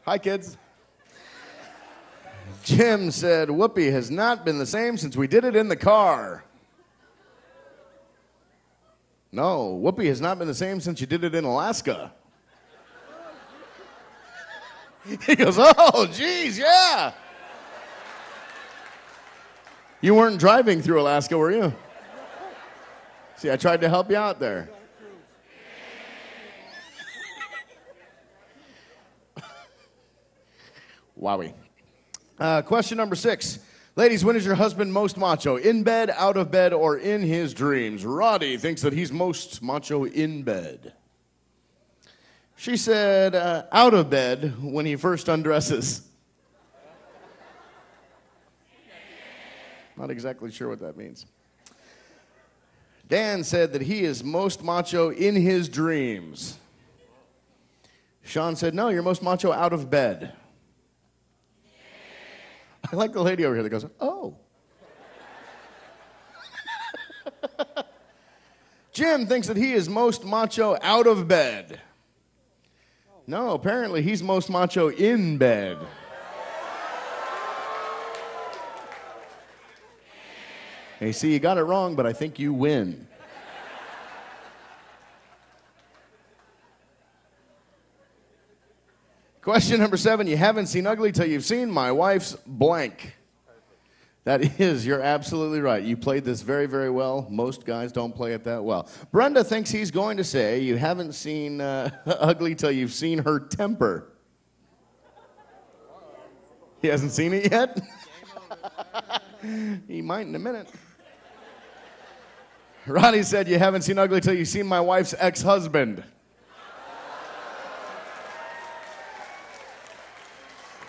Hi, kids. Jim said, Whoopi has not been the same since we did it in the car. No, Whoopi has not been the same since you did it in Alaska. He goes, oh, geez, yeah. You weren't driving through Alaska, were you? See, I tried to help you out there. Wowie. Question number 6. Ladies, when is your husband most macho? In bed, out of bed, or in his dreams? Roddy thinks that he's most macho in bed. She said, out of bed when he first undresses. Not exactly sure what that means. Dan said that he is most macho in his dreams. Sean said, no, you're most macho out of bed. I like the lady over here that goes, oh. Jim thinks that he is most macho out of bed. No, apparently he's most macho in bed. Hey, see, you got it wrong, but I think you win. Question number 7. You haven't seen ugly till you've seen my wife's blank. That is, you're absolutely right. You played this very, very well. Most guys don't play it that well. Brenda thinks he's going to say you haven't seen ugly till you've seen her temper. He hasn't seen it yet? He might in a minute. Ronnie said you haven't seen ugly till you've seen my wife's ex-husband.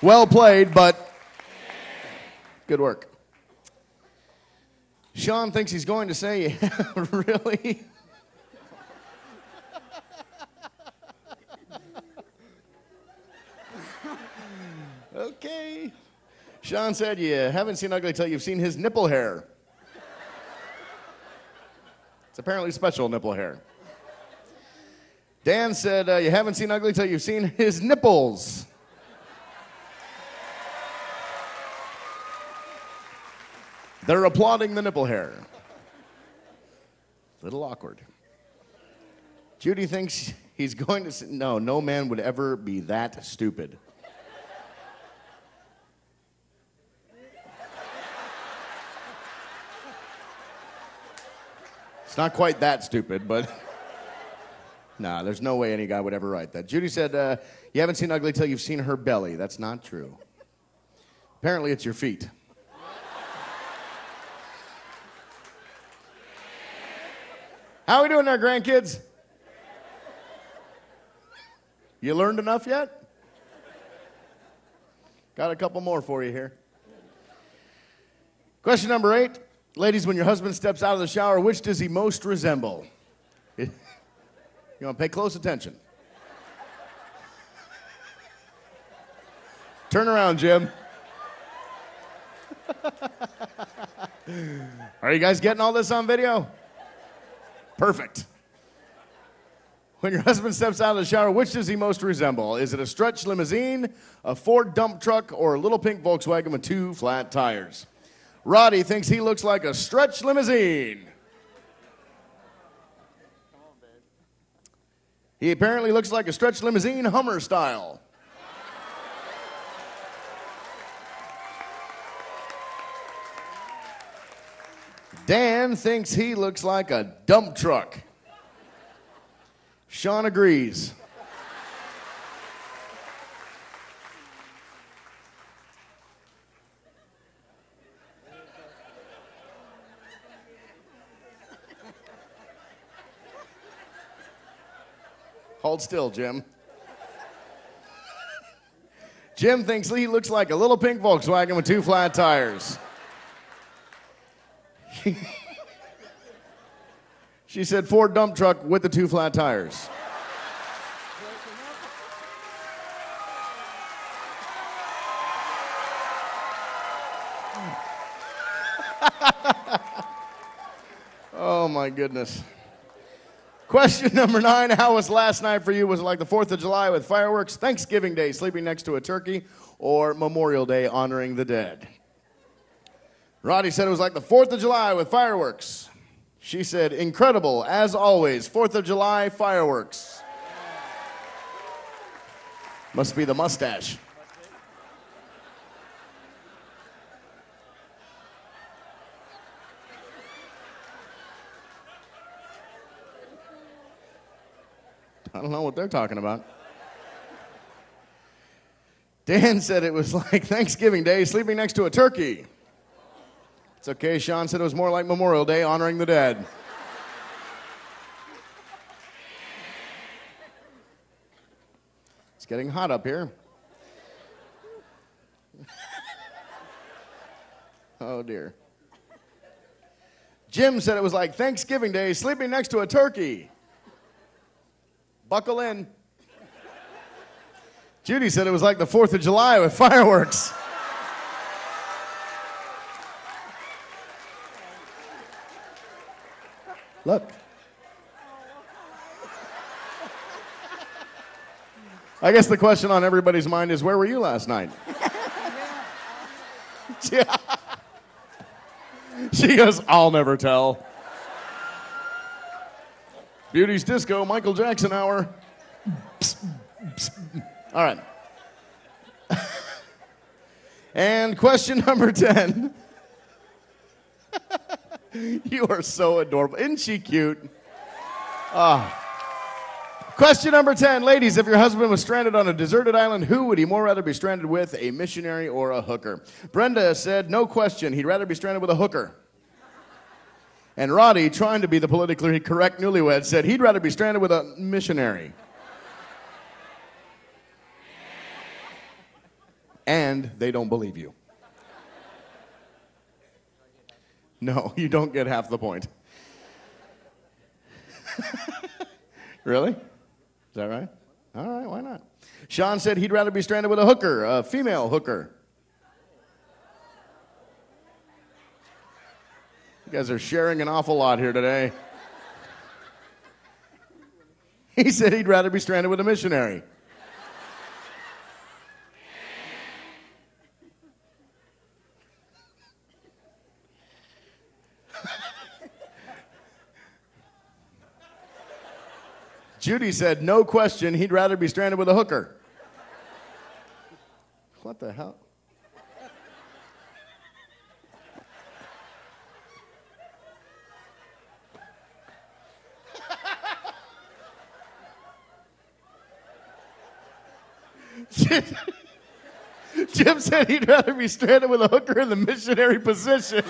Well played, but good work. Sean thinks he's going to say, really? Okay. Sean said you haven't seen ugly till you've seen his nipple hair. It's apparently special nipple hair. Dan said you haven't seen ugly till you've seen his nipples. They're applauding the nipple hair. Little awkward. Judy thinks he's going to say, no man would ever be that stupid. It's not quite that stupid, but nah, there's no way any guy would ever write that. Judy said, you haven't seen ugly till you've seen her belly. That's not true. Apparently it's your feet. How are we doing there, grandkids? You learned enough yet? Got a couple more for you here. Question number 8. Ladies, when your husband steps out of the shower, which does he most resemble? You want to pay close attention. Turn around, Jim. Are you guys getting all this on video? Perfect. When your husband steps out of the shower, which does he most resemble? Is it a stretch limousine, a Ford dump truck, or a little pink Volkswagen with 2 flat tires? Roddy thinks he looks like a stretch limousine. He apparently looks like a stretch limousine, Hummer style. Dan thinks he looks like a dump truck. Sean agrees. Hold still, Jim. Jim thinks he looks like a little pink Volkswagen with 2 flat tires. She said Ford dump truck with the 2 flat tires. Oh my goodness. Question number 9, how was last night for you? Was it like the 4th of July with fireworks, Thanksgiving Day sleeping next to a turkey, or Memorial Day honoring the dead? Roddy said it was like the 4th of July with fireworks. She said, incredible, as always, 4th of July fireworks. Must be the mustache. I don't know what they're talking about. Dan said it was like Thanksgiving Day sleeping next to a turkey. It's okay. Sean said it was more like Memorial Day honoring the dead. It's getting hot up here. Oh, dear. Jim said it was like Thanksgiving Day sleeping next to a turkey. Buckle in. Judy said it was like the 4th of July with fireworks. Look. I guess the question on everybody's mind is, where were you last night? Yeah. She goes, I'll never tell. Beauty's Disco, Michael Jackson hour. All right. And question number 10. You are so adorable. Isn't she cute? Question number 10. Ladies, if your husband was stranded on a deserted island, who would he more rather be stranded with, a missionary or a hooker? Brenda said, no question, he'd rather be stranded with a hooker. And Roddy, trying to be the politically correct newlywed, said he'd rather be stranded with a missionary. And they don't believe you. No, you don't get half the point. Really? Is that right? All right, why not? Sean said he'd rather be stranded with a hooker, a female hooker. You guys are sharing an awful lot here today. He said he'd rather be stranded with a missionary. Judy said, no question, he'd rather be stranded with a hooker. What the hell? Jim said he'd rather be stranded with a hooker in the missionary position.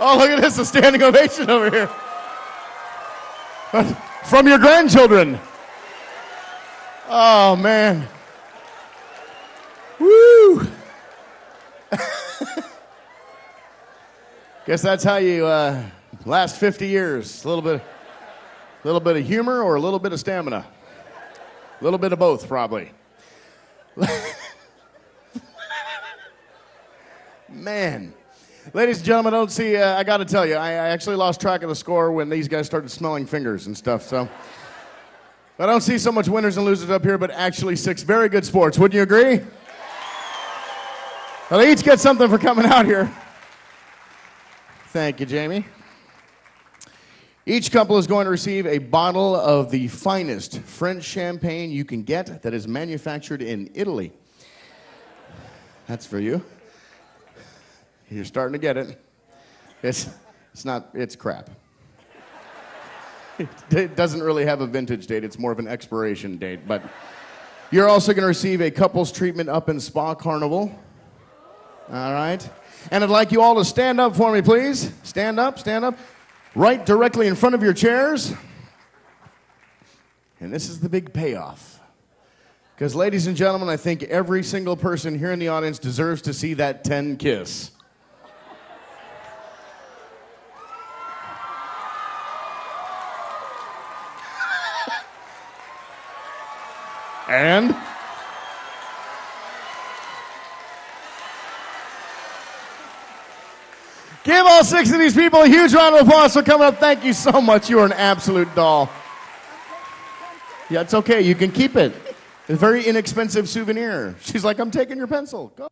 Oh, look at this, a standing ovation over here. From your grandchildren. Oh, man. Woo! Guess that's how you last 50 years. A little bit of humor or a little bit of stamina. A little bit of both, probably. Man. Ladies and gentlemen, I got to tell you, I actually lost track of the score when these guys started smelling fingers and stuff, so. I don't see so much winners and losers up here, but actually 6 very good sports. Wouldn't you agree? Well, they each get something for coming out here. Thank you, Jamie. Each couple is going to receive a bottle of the finest French champagne you can get that is manufactured in Italy. That's for you. You're starting to get it. It's crap. It doesn't really have a vintage date. It's more of an expiration date. But you're also going to receive a couples treatment up in Spa Carnival. All right. And I'd like you all to stand up for me, please. Stand up, stand up. Right directly in front of your chairs. And this is the big payoff. Because, ladies and gentlemen, I think every single person here in the audience deserves to see that 10 kiss. And Give all 6 of these people a huge round of applause for coming up. Thank you so much. You are an absolute doll. Yeah, it's okay. You can keep it. It's a very inexpensive souvenir. She's like, I'm taking your pencil. Go.